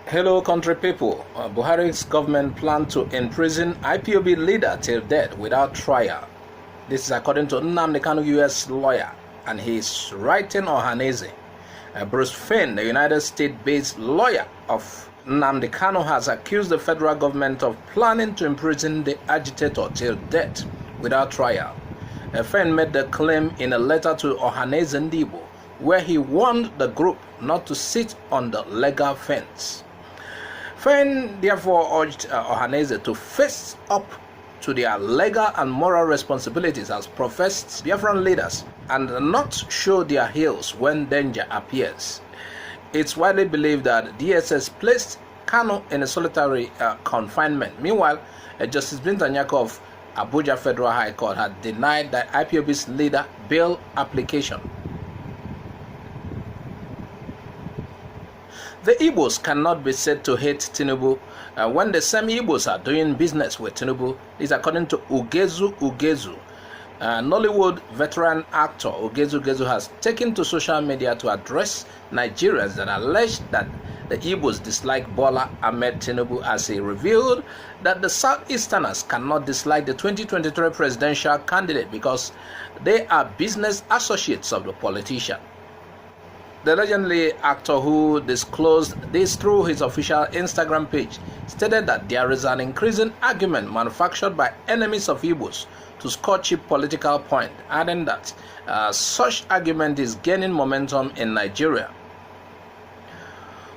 Hello, country people. Buhari's government plan to imprison IPOB leader till death without trial. This is according to Nnamdi Kanu, U.S. lawyer, and he is writing Ohaneze. Bruce Finn, the United States-based lawyer of Nnamdi Kanu, has accused the federal government of planning to imprison the agitator till death without trial. Finn made the claim in a letter to Ohaneze Ndibo, where he warned the group not to sit on the legal fence. Finn therefore urged Ohaneze to face up to their legal and moral responsibilities as professed Biafran leaders and not show their heels when danger appears. It's widely believed that DSS placed Kanu in a solitary confinement. Meanwhile, Justice Binta Nyako of Abuja Federal High Court had denied the IPOB's leader bail application. The Igbos cannot be said to hate Tinubu when the same Igbos are doing business with Tinubu. This according to Ugezu. Nollywood veteran actor Ugezu has taken to social media to address Nigerians that allege that the Igbos dislike Bola Ahmed Tinubu, as he revealed that the Southeasterners cannot dislike the 2023 presidential candidate because they are business associates of the politician. The legendary actor, who disclosed this through his official Instagram page, stated that there is an increasing argument manufactured by enemies of Igbos to score cheap political points, adding that such argument is gaining momentum in Nigeria.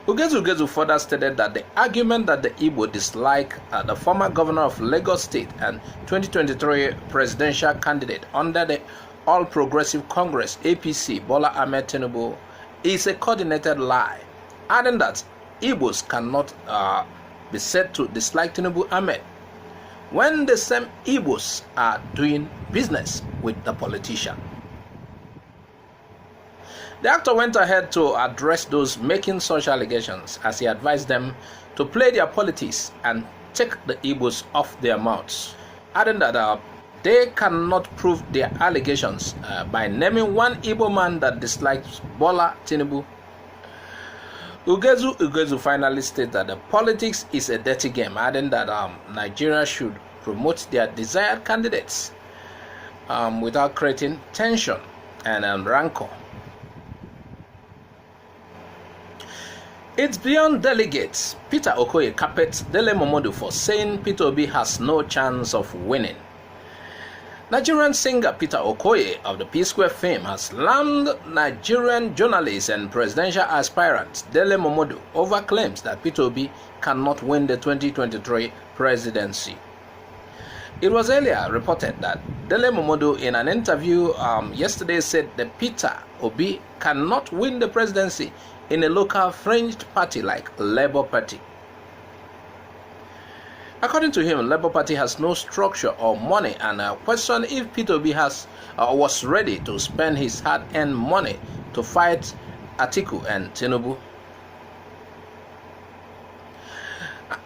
Ugezu further stated that the argument that the Igbo dislike the former governor of Lagos State and 2023 presidential candidate under the All Progressive Congress APC, Bola Ahmed Tinubu, is a coordinated lie, adding that Igbos cannot be said to dislike Tinubu Ahmed when the same Igbos are doing business with the politician. The actor went ahead to address those making such allegations, as he advised them to play their politics and take the Igbos off their mouths, adding that they cannot prove their allegations by naming one Igbo man that dislikes Bola Tinubu. Ugezu finally stated that the politics is a dirty game, adding that Nigeria should promote their desired candidates without creating tension and rancor. It's beyond delegates. Peter Okoye carpets Dele Momodu for saying Peter Obi has no chance of winning. Nigerian singer Peter Okoye of the P-Square fame has slammed Nigerian journalist and presidential aspirant Dele Momodu over claims that Peter Obi cannot win the 2023 presidency. It was earlier reported that Dele Momodu, in an interview yesterday, said that Peter Obi cannot win the presidency in a local fringed party like Labour Party. According to him, Labour Party has no structure or money, and questioned if Peter Obi was ready to spend his hard-earned money to fight Atiku and Tinubu.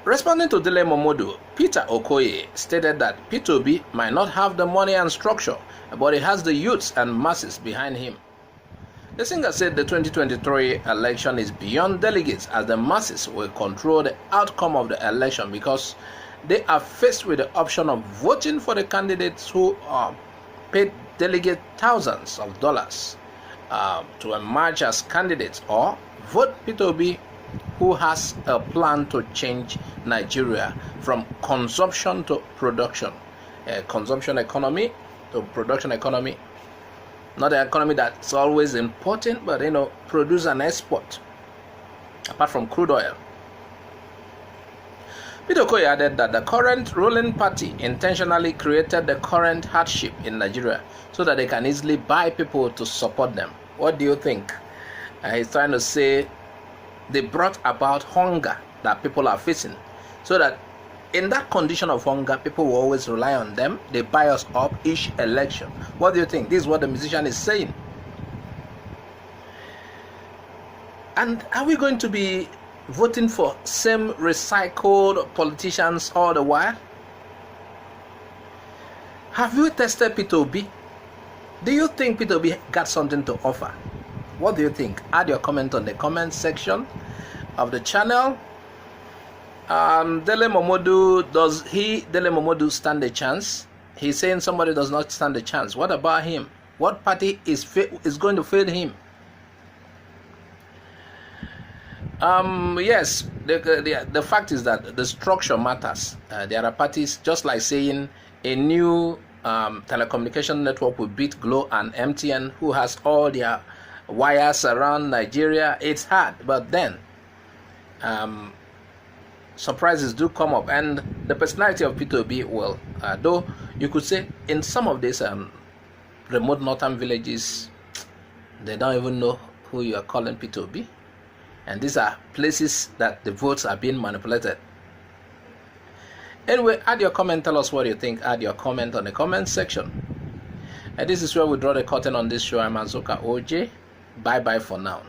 Responding to Dele Momodu, Peter Okoye stated that Peter Obi might not have the money and structure, but he has the youths and masses behind him. The singer said the 2023 election is beyond delegates, as the masses will control the outcome of the election because they are faced with the option of voting for the candidates who paid delegates thousands of dollars to emerge as candidates, or vote Peter Obi, who has a plan to change Nigeria from consumption to production, consumption economy to production economy. Not an economy that's always important, but produce and export, apart from crude oil. Peter Okoye added that the current ruling party intentionally created the current hardship in Nigeria so that they can easily buy people to support them. What do you think? He's trying to say they brought about hunger that people are facing, so that in that condition of hunger, people will always rely on them. They buy us up each election. What do you think? This is what the musician is saying. And are we going to be voting for same recycled politicians all the while? Have you tested Peter Obi? Do you think Peter Obi got something to offer? What do you think? Add your comment on the comment section of the channel. Dele Momodu, Dele Momodu stand a chance? He's saying somebody does not stand a chance. What about him? What party is going to fail him? Yes, the fact is that the structure matters. There are parties, just like saying a new telecommunication network will beat Glo and MTN, who has all their wires around Nigeria. It's hard, but then surprises do come up, and the personality of P2B, well, though you could say in some of these remote northern villages, they don't even know who you are calling P2B, and these are places that the votes are being manipulated. Anyway, add your comment, tell us what you think. Add your comment on the comment section. And this is where we draw the curtain on this show. I'm Azuka OJ. Bye bye for now.